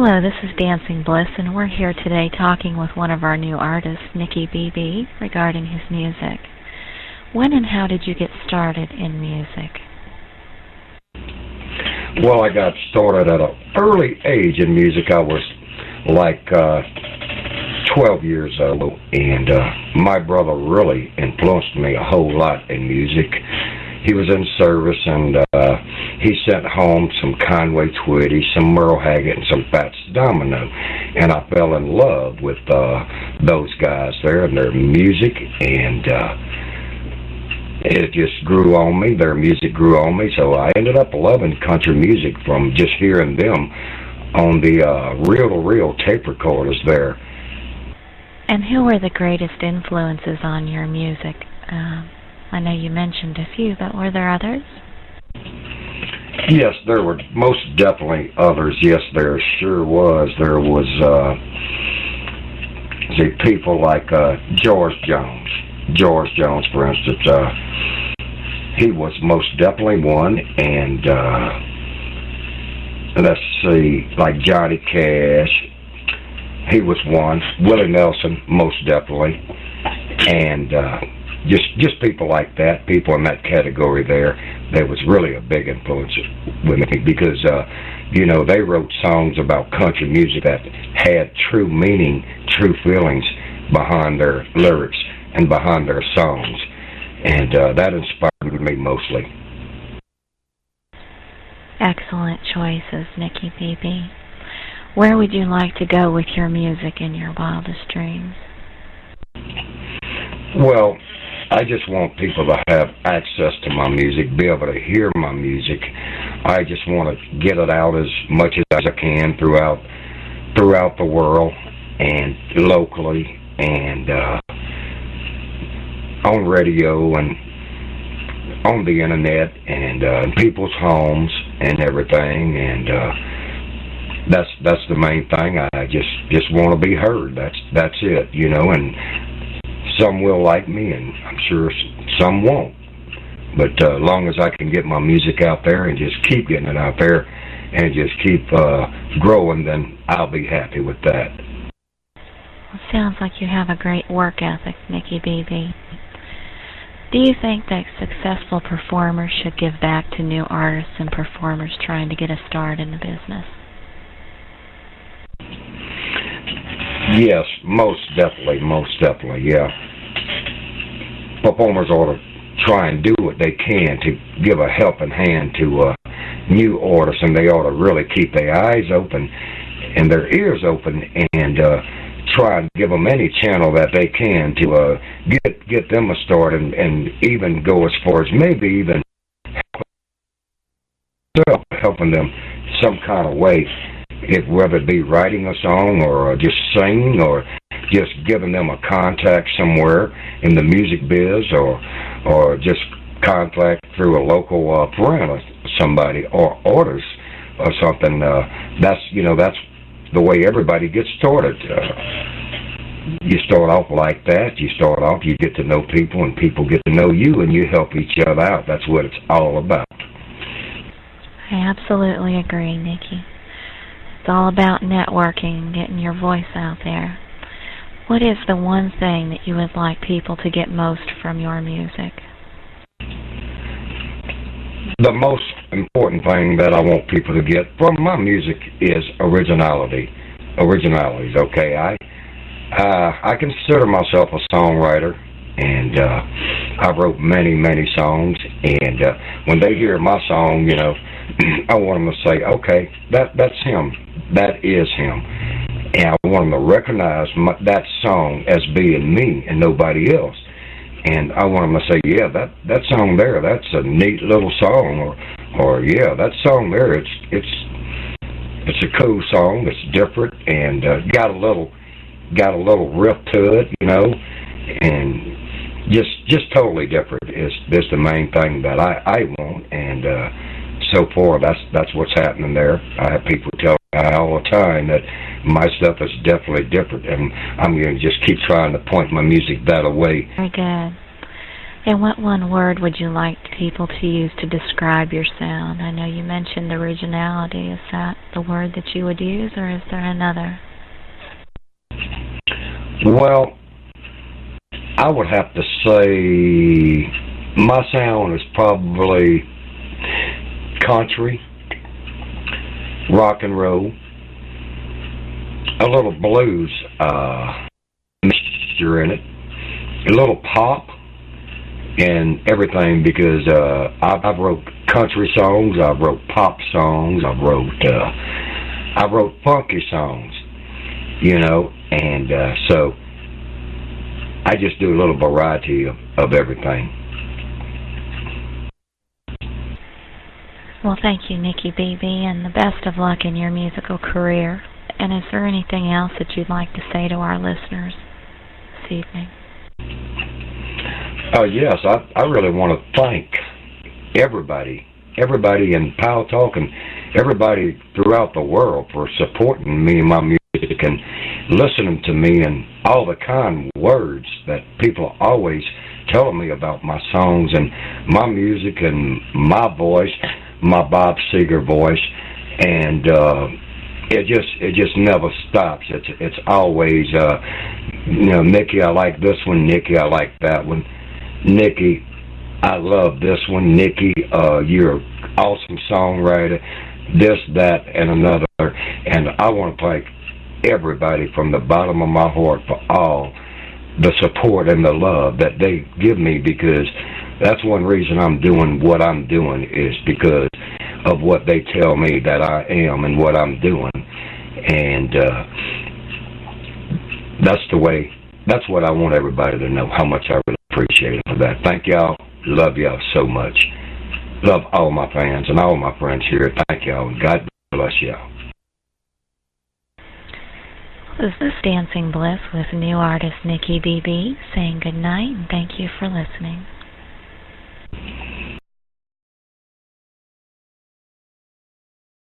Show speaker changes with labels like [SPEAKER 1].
[SPEAKER 1] Hello, this is Dancing Bliss, and we're here today talking with one of our new artists, Nickybb, regarding his music. When and how did you get started in music?
[SPEAKER 2] Well, I got started at an early age in music. I was like 12 years old, and my brother really influenced me a whole lot in music. He was in service, and he sent home some Conway Twitty, some Merle Haggard, and some Fats Domino. And I fell in love with those guys there and their music, and it just grew on me. Their music grew on me, so I ended up loving country music from just hearing them on the reel-to-reel tape recorders there.
[SPEAKER 1] And who were the greatest influences on your music? I know you mentioned a few, but were there others?
[SPEAKER 2] Yes, there were most definitely others. Yes, there sure was. There was people like George Jones. George Jones, for instance, he was most definitely one. And let's see, like Johnny Cash, he was one. Willie Nelson, most definitely. And just people like that, people in that category there, that was really a big influence with me because, you know, they wrote songs about country music that had true meaning, true feelings behind their lyrics and behind their songs. And that inspired me mostly.
[SPEAKER 1] Excellent choices, Nickybb. Where would you like to go with your music in your wildest dreams?
[SPEAKER 2] Well, I just want people to have access to my music, be able to hear my music. I just want to get it out as much as I can throughout the world and locally and on radio and on the internet and in people's homes and everything. And that's the main thing. I just want to be heard. That's it, you know. And some will like me, and I'm sure some won't. But as long as I can get my music out there and just keep getting it out there and just keep growing, then I'll be happy with that.
[SPEAKER 1] Well, sounds like you have a great work ethic, Nickybb. Do you think that successful performers should give back to new artists and performers trying to get a start in the business?
[SPEAKER 2] Yes, most definitely, yeah. Performers ought to try and do what they can to give a helping hand to new artists, and they ought to really keep their eyes open and their ears open and try and give them any channel that they can to get them a start and even go as far as maybe even helping them some kind of way. Whether it be writing a song or just singing or just giving them a contact somewhere in the music biz or just contact through a local friend or somebody or orders or something. That's the way everybody gets started. You start off like that. You get to know people and people get to know you and you help each other out. That's what it's all about.
[SPEAKER 1] I absolutely agree, Nicky. It's all about networking and getting your voice out there. What is the one thing that you would like people to get most from your music?
[SPEAKER 2] The most important thing that I want people to get from my music is originality. Originalities, okay? I consider myself a songwriter, and I wrote many, many songs, and when they hear my song, you know, I want them to say, okay, that's him. That is him. And I want them to recognize that song as being me and nobody else. And I want them to say, yeah, that song there, that's a neat little song. Or yeah, that song there, it's a cool song. It's different and got a little riff to it, you know. And just totally different is the main thing that I want. And so far, that's what's happening there. I have people tell me all the time that my stuff is definitely different, and I'm going to just keep trying to point my music that way.
[SPEAKER 1] Very good. And what one word would you like people to use to describe your sound? I know you mentioned originality. Is that the word that you would use, or is there another?
[SPEAKER 2] Well, I would have to say my sound is probably country, rock and roll, a little blues mixture in it, a little pop, and everything, because I've wrote country songs, I've wrote pop songs, I wrote funky songs, you know, and so I just do a little variety of everything.
[SPEAKER 1] Well, thank you, Nickybb, and the best of luck in your musical career. And is there anything else that you'd like to say to our listeners this evening?
[SPEAKER 2] Yes, I really want to thank everybody in Pow Talk and everybody throughout the world for supporting me and my music and listening to me, and all the kind words that people are always telling me about my songs and my music and my voice, my Bob Seger voice, and it just never stops. It's always you know, Nicky, I like this one. Nicky, I like that one. Nicky, I love this one. Nicky, you're an awesome songwriter. This, that, and another. And I want to thank everybody from the bottom of my heart for all the support and the love that they give me, because that's one reason I'm doing what I'm doing, is because of what they tell me that I am and what I'm doing. And that's what I want everybody to know, how much I really appreciate it for that. Thank y'all. Love y'all so much. Love all my fans and all my friends here. Thank y'all. God bless y'all.
[SPEAKER 1] This is Dancing Bliss with new artist Nickybb saying good night, and thank you for listening.